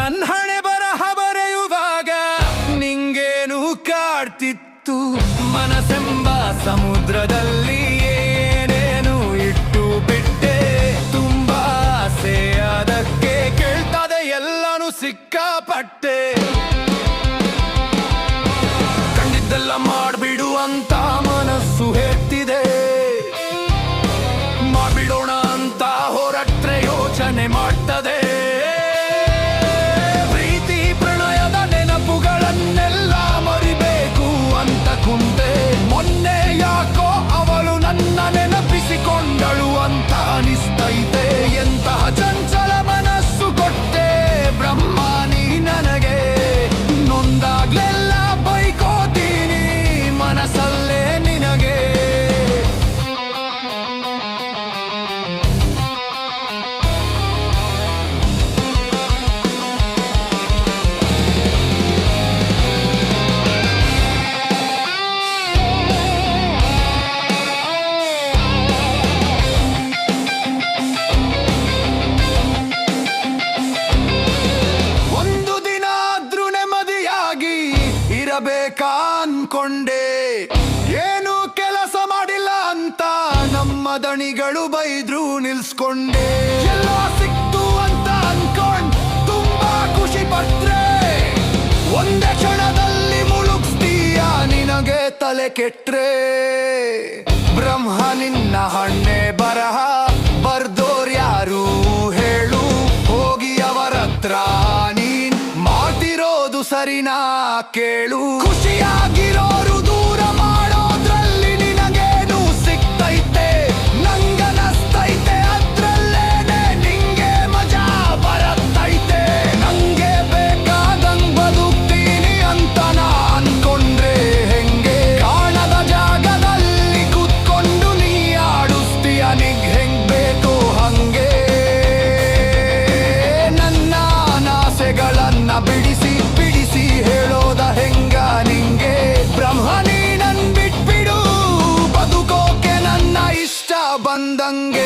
ನನ್ನ ಹಣೆ ಬರಹ ಬರೆಯುವಾಗ ನಿಂಗೇನು ಕಾಡ್ತಿತ್ತು? ಮನಸ್ಸೆಂಬ ಸಮುದ್ರದಲ್ಲಿ ಏನೇನು ಇಟ್ಟು ಬಿಟ್ಟೆ. ತುಂಬಾ ಆಸೆ ಅದಕ್ಕೆ ಕೇಳ್ತದೆ ಎಲ್ಲಾನು ಸಿಕ್ಕಾಪಟ್ಟೆ. ಕಂಡಿದ್ದೆಲ್ಲ ಮಾಡ್ಬಿಡು ಅಂತ ಮನಸ್ಸು ಹೇಳ್ತಿದೆ. ಮಾಡ್ಬಿಡೋಣ ಅಂತ ಹೊರಟ್ರೆ ಯೋಚನೆ ಮಾಡ್ತದೆ. ಪ್ರೀತಿ ಪ್ರಣಯದ ನೆನಪುಗಳನ್ನೆಲ್ಲ ಮರಿಬೇಕು ಅಂತ ಕುಂತೆ. ಮೊನ್ನೆ ಯಾಕೋ ಅವಳು ನನ್ನ ನೆನಪಿಸಿಕೊಂಡಳು ಅಂತ ಅನಿಸ್ತೈತೆ. ಎಂತಹ ಚಂಚಲ ಮನಸ್ಸು ಕೊಟ್ಟೆ ಬ್ರಹ್ಮ ನೀ ನನಗೆ. ನೊಂದಾಗ್ಲೆಲ್ಲ ಬೈಕೋತೀನಿ ಮನಸ್ಸಲ್ಲೇ ನಿನಗೆ. ಇರಬೇಕಾ ಅನ್ಕೊಂಡೆ, ಏನು ಕೆಲಸ ಮಾಡಿಲ್ಲ ಅಂತ ನಮ್ಮ ದಣಿಗಳು ಬೈದ್ರು ನಿಲ್ಸ್ಕೊಂಡೆ. ಎಲ್ಲ ಸಿಕ್ತು ಅಂತ ಅನ್ಕೊಂಡ್ ತುಂಬಾ ಖುಷಿ ಪಟ್ರೆ ಒಂದೇ ಕ್ಷಣದಲ್ಲಿ ಮುಳುಗ್ಸ್ತೀಯ ನಿನಗೆ ತಲೆ ಕೆಟ್ರೆ. ಬ್ರಹ್ಮ ನಿನ್ನ ಹಣ್ಣೆ ಬರಹ ಬರ್ದೋರ್ಯಾರು ಹೇಳು. ಹೋಗಿ ಅವರತ್ರ ನೀನ್ ಮಾಡ್ತಿರೋದು ಸರಿನಾ ಕೇಳು. ಖುಷಿಯಾಗಿರೋರು ದೂರ ಮಾಡೋದ್ರಲ್ಲಿ ನಿನಗೇನು ಸಿಗ್ತೈತೆ? ನಂಗನಸ್ತೈತೆ ಅದ್ರಲ್ಲೇನೆ ನಿಂಗೆ ಮಜಾ ಬರತ್ತೈತೆ. ನಂಗೆ ಬೇಕಾದಂಗ್ ಬದುಕ್ತೀನಿ ಅಂತ ನಾ ಅನ್ಕೊಂಡ್ರೆ ಹೆಂಗೆ? ಕಾಣದ ಜಾಗದಲ್ಲಿ ಕೂತ್ಕೊಂಡು ನೀ ಆಡಿಸ್ತೀಯ ನಿಗ್ ಹೆಂಗ್ ಬೇಕೋ ಹಂಗೆ. ನನ್ನ ಆಸೆಗಳನ್ನ ಬಿಡಿಸಿ ಹೇಳೋದ ಹೆಂಗ ನಿಂಗೆ? ಬ್ರಹ್ಮ ನೀ ನನ್ ಬಿಟ್ಬಿಡು, ಬದುಕೋಕೆ ನನ್ನ ಇಷ್ಟ ಬಂದಂಗೆ.